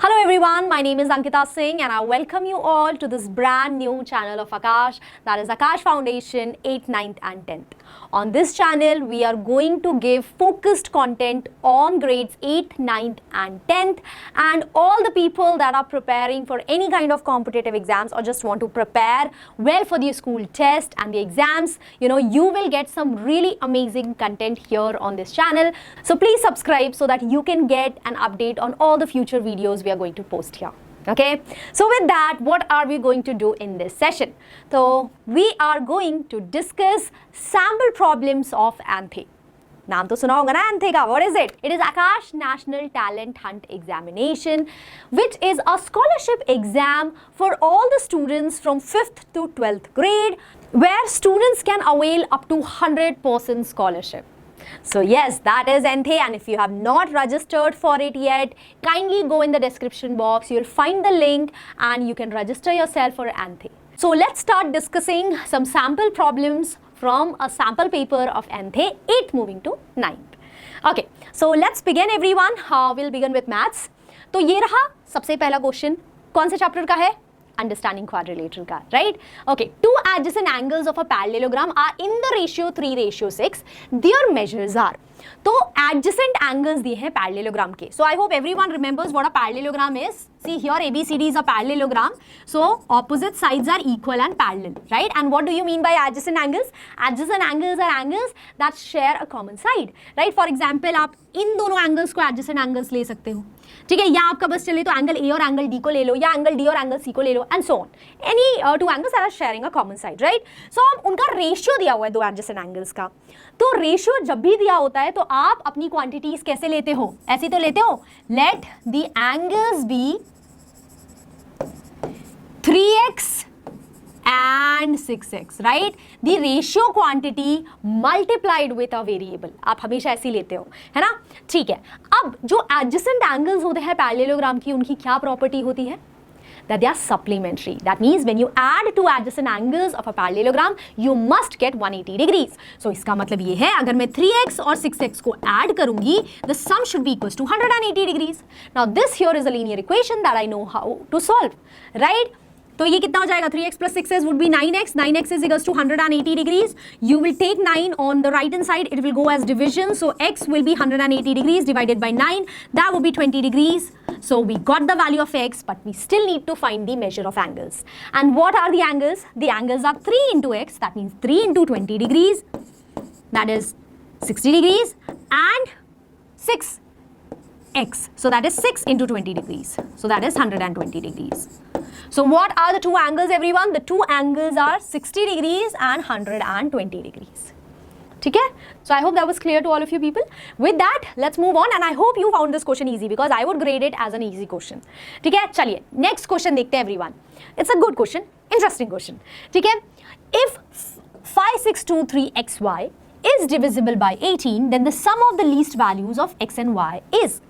Hello everyone, my name is Ankita Singh and I welcome you all to this brand new channel of Akash, that is Akash Foundation 8th, 9th and 10th. On this channel, we are going to give focused content on grades 8th, 9th and 10th, and all the people that are preparing for any kind of competitive exams or just want to prepare well for the school test and the exams, you will get some really amazing content here on this channel. So please subscribe so that you can get an update on all the future videos we are going to post here. Okay, so with that, what are we going to do in this session? So we are going to discuss sample problems of ANTHE. नाम तो सुना होगा ना ANTHE का. What is it? It is Akash National Talent Hunt Examination, which is a scholarship exam for all the students from 5th to 12th grade, where students can avail up to 100% scholarship. So yes, that is ANTHE, and if you have not registered for it yet, kindly go in the description box. You'll find the link and you can register yourself for ANTHE. So let's start discussing some sample problems from a sample paper of ANTHE 8th moving to 9th. Okay, so let's begin everyone. We'll begin with maths. तो ये रहा सबसे पहला question. कौन से chapter का है? Understanding quadrilateral का, right? Okay, two adjacent angles of a parallelogram are in the ratio 3:6. Their measures are. तो adjacent angles दिए हैं parallelogram के. So I hope everyone remembers what a parallelogram is. See here, ABCD is a parallelogram. So opposite sides are equal and parallel, right? And what do you mean by adjacent angles? Adjacent angles are angles that share a common side, right? For example, आप इन दोनों angles को adjacent angles ले सकते हो. ठीक है, या आपका बस चले तो एंगल ए और एंगल डी को ले लो, या एंगल डी और एंगल सी को ले लो, and so on. Any two angles are sharing a common side, right? So उनका रेशियो दिया हुआ है दो एडजेसेंट एंगल्स का. तो रेशियो जब भी दिया होता है तो आप अपनी क्वांटिटीज कैसे लेते हो? ऐसे तो लेते हो, let the angles be 3x and 6x, right? The ratio quantity multiplied with a variable. आप हमेशा ऐसे लेते हो, है ना? ठीक है. अब जो adjacent angles होते हैं parallelogram की, उनकी क्या property होती है? That they are supplementary. That means when you add two adjacent angles of a parallelogram, you must get 180 degrees. So इसका मतलब ये है, अगर मैं 3x और 6x को add करूंगी, the sum should be equals to 180 degrees. Now this here is a linear equation that I know how to solve, right? तो ये कितना हो जाएगा? 3x plus 6x would be 9x. 9x is equals to 180 degrees. You will take 9 on the right hand side. It will go as division. So x will be 180 degrees divided by 9. That would be 20 degrees. So we got the value of x, but we still need to find the measure of angles. And what are the angles? The angles are 3 into x. That means 3 into 20 degrees. That is 60 degrees. And 6x. So that is 6 into 20 degrees. So that is 120 degrees. So what are the two angles, everyone? The two angles are 60 degrees and 120 degrees. ठीक है? So I hope that was clear to all of you people. With that, let's move on, and I hope you found this question easy because I would grade it as an easy question. ठीक है? चलिए next question देखते हैं everyone. It's a good question, interesting question. ठीक है? If 5623xy is divisible by 18, then the sum of the least values of x and y is.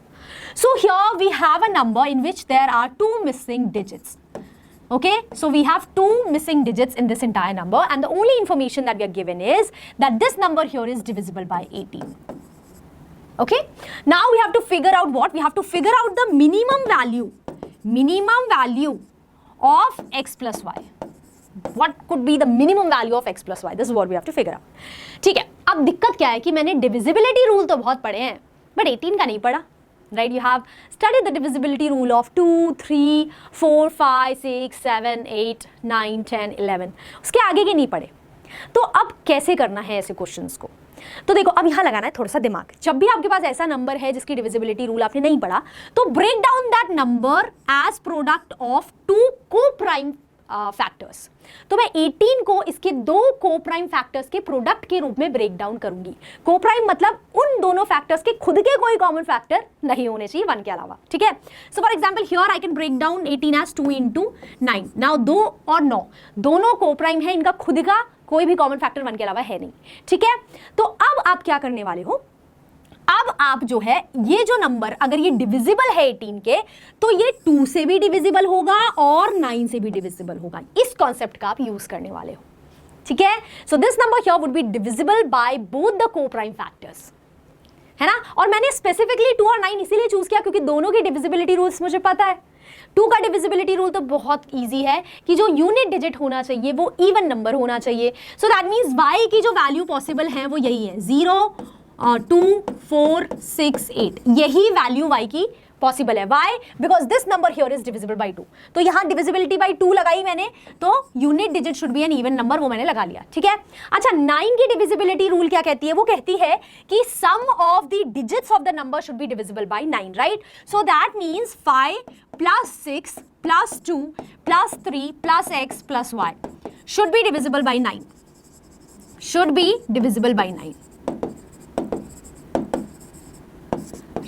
So here we have a number in which there are two missing digits. Okay, so we have two missing digits in this entire number, and the only information that we are given is that this number here is divisible by 18. Okay, now we have to figure out what? We have to figure out the minimum value of x plus y. What could be the minimum value of x plus y? This is what we have to figure out. ठीक है, अब दिक्कत क्या है कि मैंने divisibility rule तो बहुत पढ़े हैं, but 18 का नहीं पढ़ा. Right, you have studied the divisibility rule of 2, 3, 4, 5, 6, 7, 8, 9, 10, 11. उसके आगे के नहीं पढ़े. तो अब कैसे करना है ऐसे क्वेश्चंस को? तो देखो, अब यहाँ लगाना है थोड़ा सा दिमाग. जब भी आपके पास ऐसा नंबर है जिसकी डिविजिबिलिटी रूल आपने नहीं पढ़ा, तो break down that number as product of two को प्राइम फैक्टर्स. तो मैं 18 को इसके दो को प्राइम फैक्टर्स के प्रोडक्ट के रूप में ब्रेक डाउन करूंगी. को प्राइम मतलब उन दोनों फैक्टर्स के खुद के कोई कॉमन फैक्टर नहीं होने चाहिए 1 के अलावा. ठीक है? So for example here I can break down 18 as 2 into 9. Now 2 और 9 दोनों को प्राइम है, इनका खुद का कोई भी कॉमन फैक्टर 1 के अलावा है नहीं. ठीक है? तो अब आप क्या करने वाले हो? अब आप जो है ये जो नंबर अगर ये डिविजिबल है 18 के, तो ये 2 से भी डिविजिबल होगा और 9 से भी डिविजिबल होगा. इस कॉन्सेप्ट का आप यूज करने वाले हो. ठीक है? So this number here would be divisible by both the को प्राइम फैक्टर्स. है ना। और मैंने स्पेसिफिकली 2 और 9 इसीलिए चूज किया क्योंकि दोनों की डिविजिबिलिटी रूल्स मुझे पता है। 2 का डिविजिबिलिटी रूल तो बहुत इजी है कि जो यूनिट डिजिट होना चाहिए वो इवन नंबर होना चाहिए। सो दैट मीन्स y की जो वैल्यू पॉसिबल है वो यही है, 0, 2, 4, 6, 8, यही वैल्यू y की पॉसिबल है। Why? Because this number here is divisible by 2। तो यहाँ डिविजिबिलिटी बाई 2 लगाई मैंने, तो unit digit should be an even number, वो मैंने लगा लिया, ठीक है। अच्छा, 9 की डिविजिबिलिटी रूल क्या कहती है? वो कहती है कि sum of the digits of the number should be divisible by 9, right. So that means 5 + 6 + 2 + 3 + x + y should be divisible by 9, should be divisible by 9,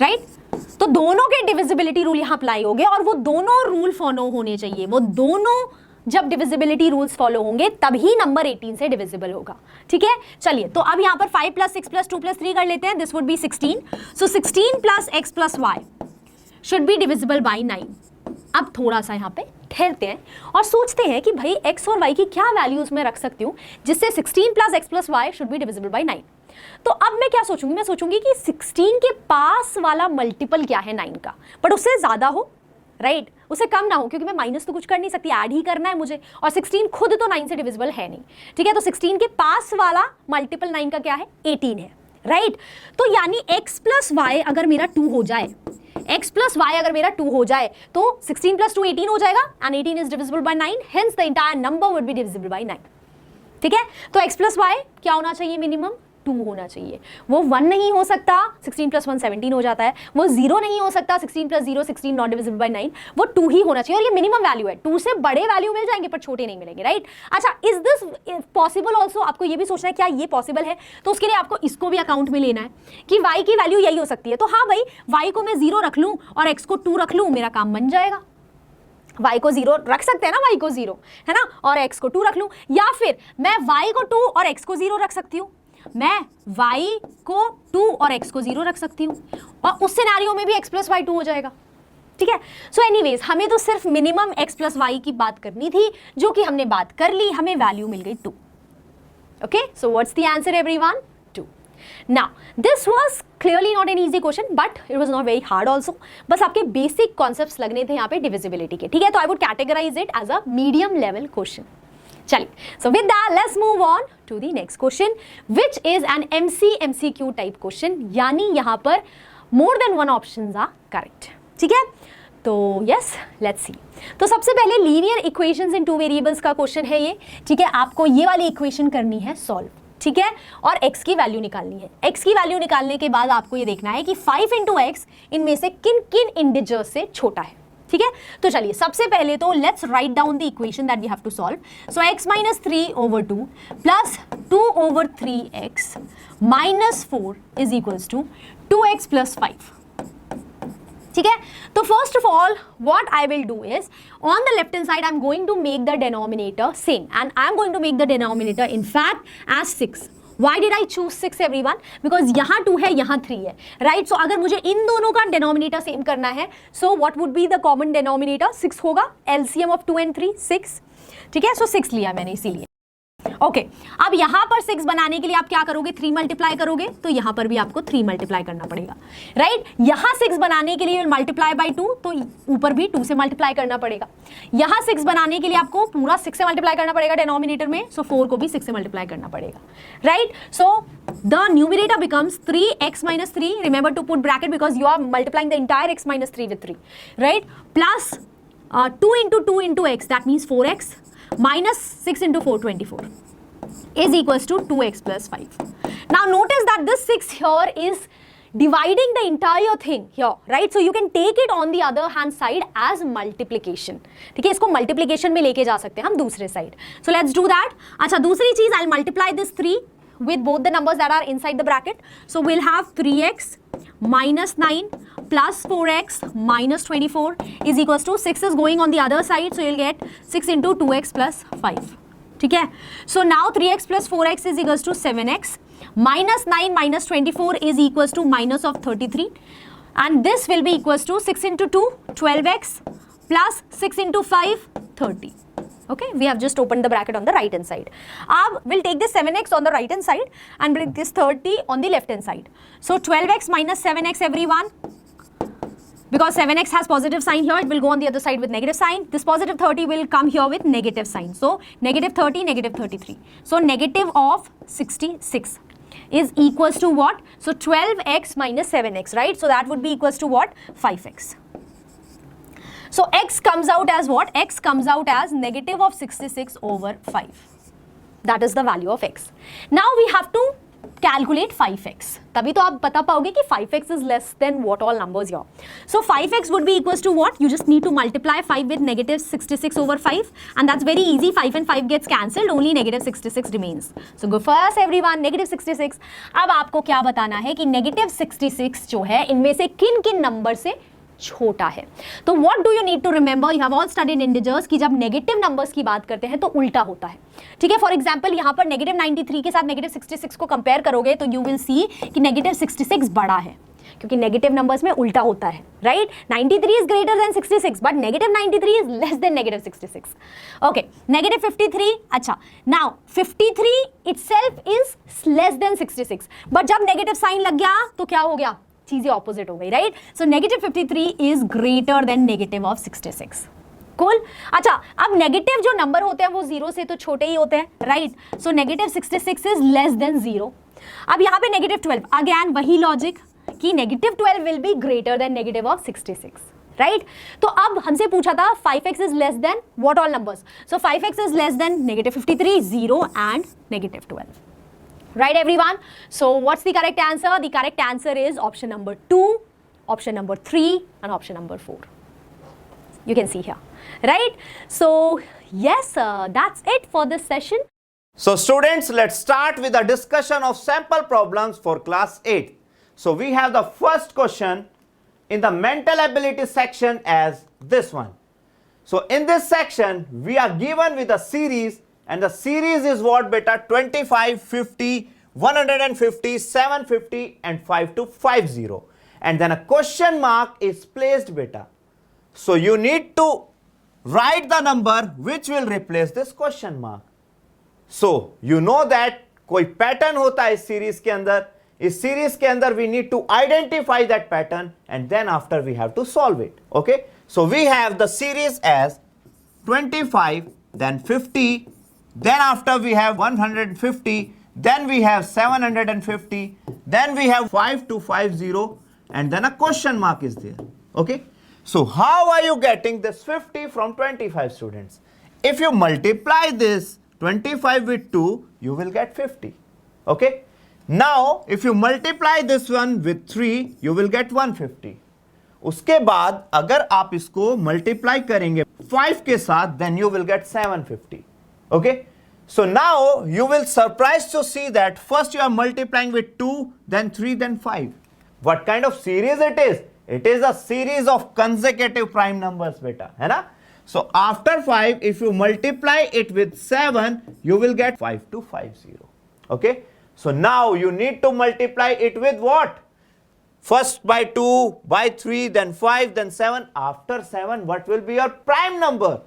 right. तो दोनों के डिविजिबिलिटी रूल यहां अप्लाई हो गए और वो दोनों रूल फॉलो होने चाहिए। वो दोनों जब डिविजिबिलिटी रूल्स फॉलो होंगे तभी नंबर 18 से डिविजिबल होगा, ठीक है। चलिए, तो अब यहां पर 5 + 6 + 2 + 3 कर लेते हैं। This would be 16। So 16 + x + y should be divisible by 9। अब थोड़ा सा यहाँ पे ठहरते हैं और सोचते हैं कि भाई x और y की क्या वैल्यूज मैं रख सकती हूँ जिससे 16 + x + y should be divisible by 9। तो अब मैं क्या सोचूंगी? मैं सोचूंगी कि 16 के पास वाला मल्टीपल क्या है 9 का, बट उससे ज्यादा हो, राइट, उससे कम ना हो, क्योंकि मैं माइनस तो कुछ कर नहीं सकती, ऐड ही करना है मुझे, और 16 खुद तो 9 से डिविजिबल है नहीं, ठीक है। तो 16 के पास वाला मल्टीपल 9 का क्या है? 18 है, राइट। तो यानी x + y अगर मेरा 2 हो जाए, x + y अगर मेरा 2 हो जाए तो 16 + 2 18 हो जाएगा, and 18 is divisible by 9, hence the entire number would be divisible by 9, ठीक है। तो x + y क्या होना चाहिए? मिनिमम 2 होना चाहिए। वो 1 नहीं हो सकता, 16 + 1 17 हो जाता है। वो 0 नहीं हो सकता, 16 + 0 16, नॉट डिविजिबल बाय 9। वो 2 ही होना चाहिए और ये मिनिमम वैल्यू है। 2 से बड़े वैल्यू मिल जाएंगे पर छोटे नहीं मिलेंगे, राइट। अच्छा, इज दिस पॉसिबल ऑल्सो? आपको ये भी सोचना है क्या ये पॉसिबल है, तो उसके लिए आपको इसको भी अकाउंट में लेना है कि y की वैल्यू यही हो सकती है। तो हाँ भाई, y को मैं 0 रख लूँ और x को 2 रख लूँ, मेरा काम बन जाएगा। y को 0 रख सकते हैं ना, y को 0 है ना, और x को 2 रख लूँ, या फिर मैं y को 2 और x को 0 रख सकती हूँ। मैं y को 2 और x को 0 रख सकती हूँ, और उस सिनेरियो में भी x + y 2 हो जाएगा, ठीक है। सो एनीवेज, हमें तो सिर्फ मिनिमम x + y की बात करनी थी, जो कि हमने बात कर ली, हमें वैल्यू मिल गई 2। Okay, so what's the answer everyone? 2। Now, this was clearly not an easy question, but it was not very hard also. बस आपके बेसिक कॉन्सेप्ट्स लगने थे यहाँ पे डिविजिबिलिटी के, ठीक है। तो I would categorize it as a medium level question. चलिए, so with that let's move on to the next question, which is an MCQ type question, यानी यहाँ पर more than one options are correct, ठीक है। तो yes, let's see। तो सबसे पहले लीनियर इक्वेशंस इन 2 वेरिएबल्स का क्वेश्चन है ये, ठीक है। आपको ये वाली इक्वेशन करनी है सॉल्व, ठीक है, और x की वैल्यू निकालनी है। x की वैल्यू निकालने के बाद आपको ये देखना है कि 5 × x इनमें से किन किन इंडिजर्स से छोटा है, ठीक है। तो चलिए, सबसे पहले तो let's write down the equation that we have to solve. So x - 3/2 + 2/3x - 4 = 2x + 5, ठीक है। तो first of all what I will do is, on the left hand side I am going to make the denominator same, and I am going to make the denominator in fact as 6। Why did I choose 6 everyone? Because यहाँ 2 है, यहाँ 3 है, right? So अगर मुझे इन दोनों का denominator same करना है, so what would be the common denominator? 6 होगा, LCM of 2 and 3 6, ठीक है। So 6 लिया मैंने इसीलिए, ओके। अब यहाँ पर 6 बनाने के लिए आप क्या करोगे? 3 मल्टीप्लाई करोगे, तो यहाँ पर भी आपको 3 मल्टीप्लाई करना पड़ेगा, राइट। यहाँ 6 बनाने के लिए मल्टीप्लाई बाई 2, तो ऊपर भी 2 से मल्टीप्लाई करना पड़ेगा। यहाँ 6 बनाने के लिए आपको पूरा 6 से मल्टीप्लाई करना पड़ेगा डिनोमिनेटर में, सो 4 को भी 6 से मल्टीप्लाई करना पड़ेगा, right. So the numerator becomes 3x - 3, remember to put bracket because you are multiplying the entire x - 3 with 3, right, plus 2 × 2 × x, that means 4x, minus 6 × 4 24 is equals to 2x + 5. Now notice that this 6 here is dividing the entire thing here, right? So you can take it on the other hand side as multiplication, ठीक है। इसको multiplication में लेके जा सकते हैं हम दूसरे side. So let's do that. अच्छा, दूसरी चीज, I'll multiply this 3 with both the numbers that are inside the bracket. So we'll have 3x - 9 plus 4x minus 24 is equals to 6 is going on the other side, so you'll get 6 into 2x plus 5, ठीक है। So now 3x plus 4x is equals to 7x minus 9 minus 24 is equals to minus of 33, and this will be equals to 6 into 2 12x plus 6 into 5 30, Okay, we have just opened the bracket on the right hand side. We'll take this 7x on the right hand side and bring this 30 on the left hand side. So 12x minus 7x, everyone. Because 7x has positive sign here, it will go on the other side with negative sign. This positive 30 will come here with negative sign. So negative 30, negative 33. So negative of 66 is equals to what? So 12x minus 7x, right? So that would be equals to what? 5x. So x comes out as what? X comes out as negative of 66 over 5. That is the value of x. Now we have to calculate 5x. तभी तो आप बता पाओगे कि 5x is less than what all numbers here. So 5x would be equals to what? You just need to multiply 5 with negative 66 over 5, and that's very easy. 5 and 5 gets cancelled, only negative 66 remains. So go first everyone, negative 66. अब आपको क्या बताना है कि negative 66 जो है इनमें से किन किन नंबर से छोटा है. तो what do you need to remember, you have all studied integers कि जब नेगेटिव नंबर्स की बात करते हैं तो उल्टा होता है. ठीक है, फॉर एग्जांपल यहाँ पर नेगेटिव 93 के साथ नेगेटिव 66 को कंपेयर करोगे तो यू विल सी कि नेगेटिव 66 बड़ा है, क्योंकि नेगेटिव नंबर्स में उल्टा होता है, right. 93 is greater than 66 but negative 93 is less than negative 66. Okay, negative 53. अच्छा, now 53 itself is less than 66, but जब नेगेटिव साइन लग गया तो क्या हो गया, चीजें ऑपोजिट हो गई, right. So negative 53 is greater than negative of 66. Cool. अच्छा, अब नेगेटिव जो नंबर होते हैं वो जीरो से तो छोटे ही होते हैं, right. So negative 66 is less than zero. अब यहाँ पे नेगेटिव 12, अगेन वही लॉजिक कि negative 12 will be greater than negative of 66, right. तो अब हमसे पूछा था 5x is less than what all numbers. So 5x is less than negative 53, 0 and negative 12. Right everyone? So what's the correct answer? The correct answer is option number 2, option number 3 and option number 4. You can see here, right? So yes, that's it for this session. So students, let's start with a discussion of sample problems for class 8. So we have the first question in the mental ability section as this one. So in this section we are given with a series, and the series is what beta? 25, 50, 150, 750 and 5 to 50, and then a question mark is placed beta. So you need to write the number which will replace this question mark. So you know that कोई pattern होता है इस series के अंदर. इस series के अंदर we need to identify that pattern, and then after we have to solve it. Okay, so we have the series as 25, then 50, then after we have 150, then we have 750, then we have 5 to 50, and then a question mark is there. Okay, so how are you getting this 50 from 25, students? If you multiply this 25 with 2, you will get 50. Okay, now if you multiply this one with 3, you will get 150. उसके बाद अगर आप इसको multiply करेंगे 5 के साथ, then you will get 750. Okay, so now you will surprised to see that first you are multiplying with 2, then 3, then 5. What kind of series it is? It is a series of consecutive prime numbers beta, है ना. So after 5, if you multiply it with 7, you will get 5 to 50. Okay, so now you need to multiply it with what? First by 2, by 3, then 5, then 7. After 7, what will be your prime number?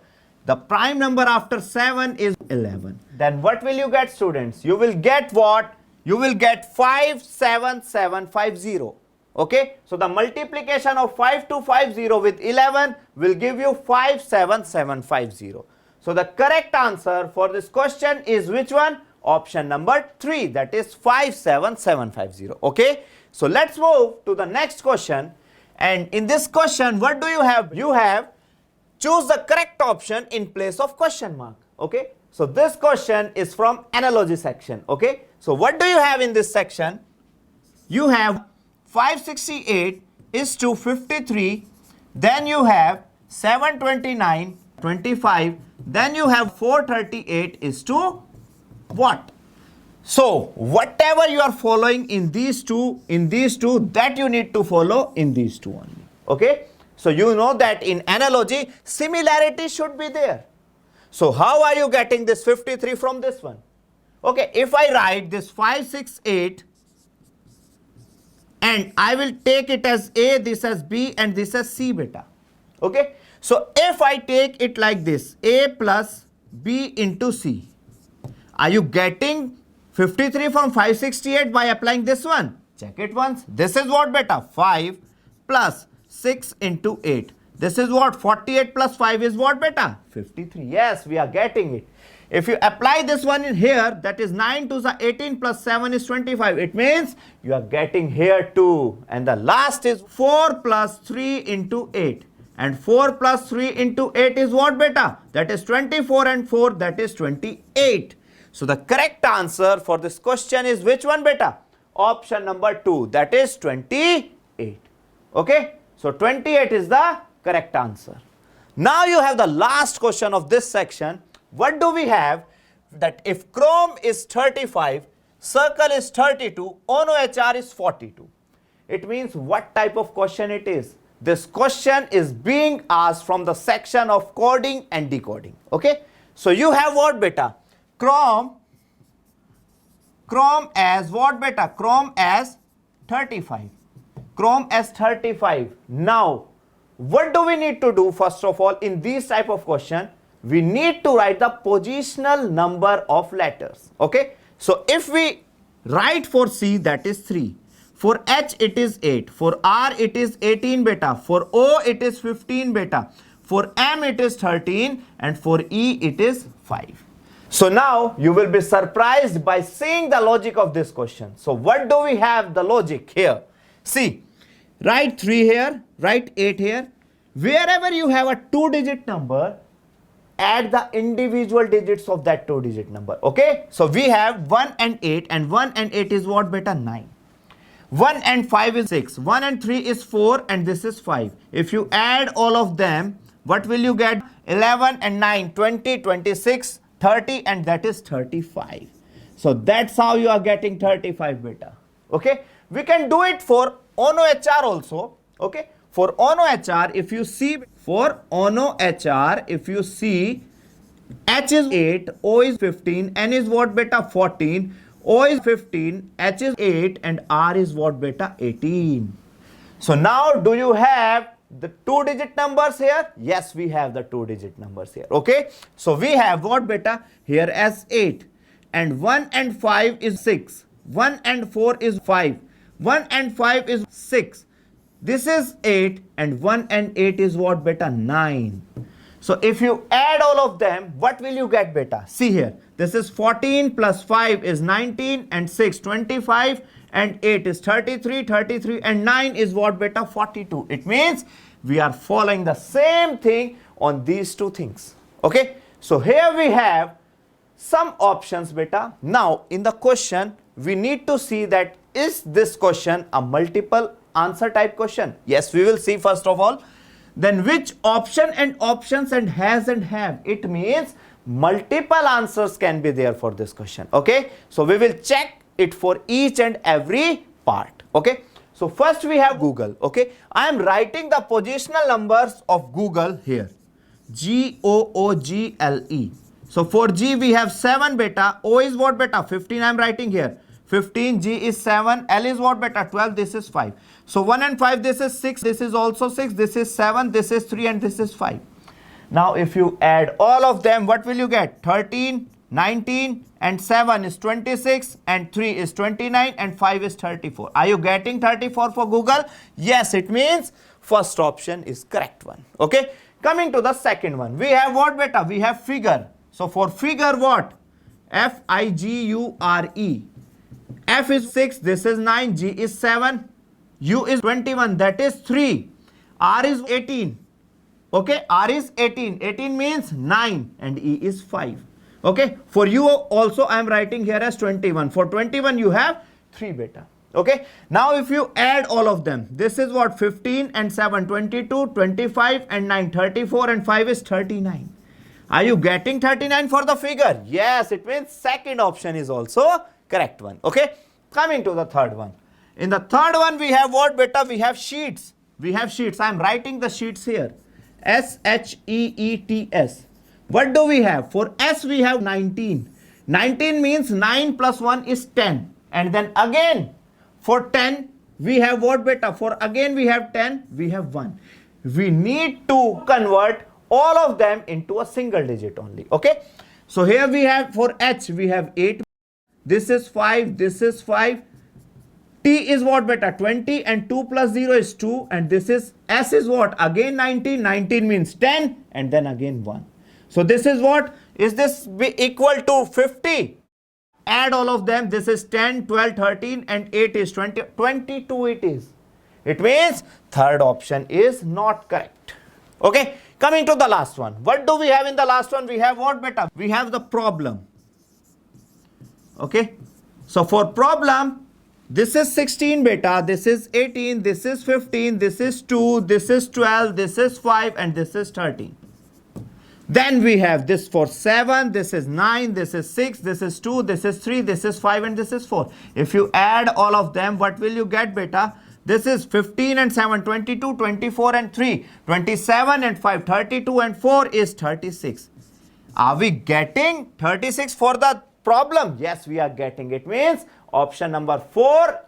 The prime number after 7 is 11. Then what will you get, students? You will get what? You will get 57750. Okay, so the multiplication of 5 to 50 with 11 will give you 57750. So the correct answer for this question is which one? Option number 3, that is 57750. Okay, so let's move to the next question. And in this question, what do you have? You have choose the correct option in place of question mark. Okay, so this question is from analogy section. Okay, so what do you have in this section? You have 568 is to 53, then you have 729, 25, then you have 438 is to what? So whatever you are following in these two, that you need to follow in these two only. Okay, so you know that in analogy similarity should be there. So how are you getting this 53 from this one? Okay, if I write this 568 and I will take it as A, this as B and this as C beta. Okay, so if I take it like this, A plus B into C. Are you getting 53 from 568 by applying this one? Check it once. This is what beta? 5 plus 6 into 8. This is what? 48 plus 5 is what beta? 53. Yes, we are getting it. If you apply this one in here, that is 9 to the 18 plus 7 is 25. It means you are getting here too. And the last is 4 plus 3 into 8. And 4 plus 3 into 8 is what beta? That is 24 and 4, that is 28. So the correct answer for this question is which one beta? Option number 2, that is 28. Okay? So 28 is the correct answer. Now you have the last question of this section. What do we have? That if Chrome is 35, Circle is 32, Ono HR is 42. It means what type of question it is? This question is being asked from the section of coding and decoding. Okay? So you have what beta? Chrome as what beta? Chrome as 35. Chrome as 35. Now, what do we need to do first of all in these type of question? We need to write the positional number of letters. Okay? So if we write for C, that is 3. For H it is 8. For R it is 18 beta. For O it is 15 beta. For M it is 13. And for E it is 5. So now you will be surprised by seeing the logic of this question. So what do we have the logic here? See, write 3 here, write 8 here. Wherever you have a 2-digit number, add the individual digits of that 2-digit number. Okay? So we have 1 and 8, and 1 and 8 is what beta? 9. 1 and 5 is 6. 1 and 3 is 4, and this is 5. If you add all of them, what will you get? 11 and 9, 20, 26, 30, and that is 35. So that's how you are getting 35 beta. Okay? We can do it for Ono HR also. Okay? For Ono HR, if you see, for Ono HR, if you see, H is 8, O is 15, N is what beta? 14, O is 15, H is 8, and R is what beta? 18. So now do you have the 2-digit numbers here? Yes, we have the 2-digit numbers here. Okay? So we have what beta? Here as 8. And 1 and 5 is 6. 1 and 4 is 5. 1 and 5 is 6. This is 8, and 1 and 8 is what beta? 9. So if you add all of them, what will you get beta? See here, this is 14 plus 5 is 19, and 6 25, and 8 is 33, 33, and 9 is what beta? 42. It means we are following the same thing on these two things. Okay? So here we have some options beta. Now in the question, we need to see that is this question a multiple answer type question? Yes, we will see first of all. Then which option and options and has and have? It means multiple answers can be there for this question. Okay? So we will check it for each and every part. Okay? So first we have Google. Okay? I am writing the positional numbers of Google here. Google. So for G we have 7 beta. O is what beta? 15 I am writing here. 15, G is 7, L is what beta? 12, this is 5. So 1 and 5, this is 6, this is also 6, this is 7, this is 3, and this is 5. Now if you add all of them, what will you get? 13, 19, and 7 is 26, and 3 is 29, and 5 is 34. Are you getting 34 for Google? Yes, it means first option is correct one. Okay? Coming to the second one, we have what beta? We have figure. So for figure what? F-I-G-U-R-E. F is 6, this is 9, G is 7, U is 21, that is 3, R is 18, okay, R is 18, 18 means 9, and E is 5, okay. For U also I am writing here as 21, for 21 you have 3 beta, okay. Now if you add all of them, this is what? 15 and 7, 22, 25 and 9, 34, and 5 is 39. Are you getting 39 for the figure? Yes, it means second option is also correct one. Okay? Coming to the third one. In the third one, we have what beta? We have sheets. We have sheets. I am writing the sheets here. S-H-E-E-T-S. What do we have? For S, we have 19. 19 means 9 plus 1 is 10. And then again, for 10, we have what beta? For again, we have 10, we have 1. We need to convert all of them into a single digit only. Okay? So here we have for H, we have 8. This is 5, this is 5. T is what beta? 20 and 2 plus 0 is 2. And this is S is what? Again 19. 19 means 10 and then again 1. So this is what? Is this be equal to 50? Add all of them. This is 10, 12, 13 and 8 is 20. 22 it is. It means third option is not correct. Okay. Coming to the last one. What do we have in the last one? We have what beta? We have the problem. Okay. So for problem, this is 16 beta, this is 18, this is 15, this is 2, this is 12, this is 5 and this is 13. Then we have this for 7, this is 9, this is 6, this is 2, this is 3, this is 5 and this is 4. If you add all of them, what will you get beta? This is 15 and 7, 22, 24 and 3, 27 and 5, 32 and 4 is 36. Are we getting 36 for the problem? Yes, we are getting. It means option number 4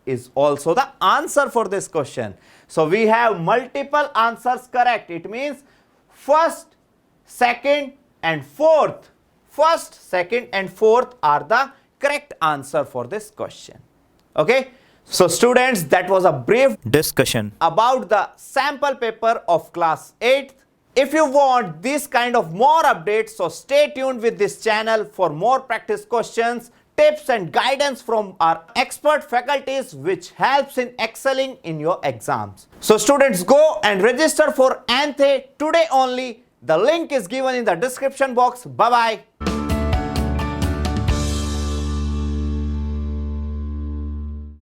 is also the answer for this question. So we have multiple answers correct. It means first, second and fourth. First, second and fourth are the correct answer for this question. Okay. So students, that was a brief discussion about the sample paper of class 8th. If you want this kind of more updates, so stay tuned with this channel for more practice questions, tips and guidance from our expert faculties which helps in excelling in your exams. So students, go and register for ANTHE today only. The link is given in the description box. Bye-bye.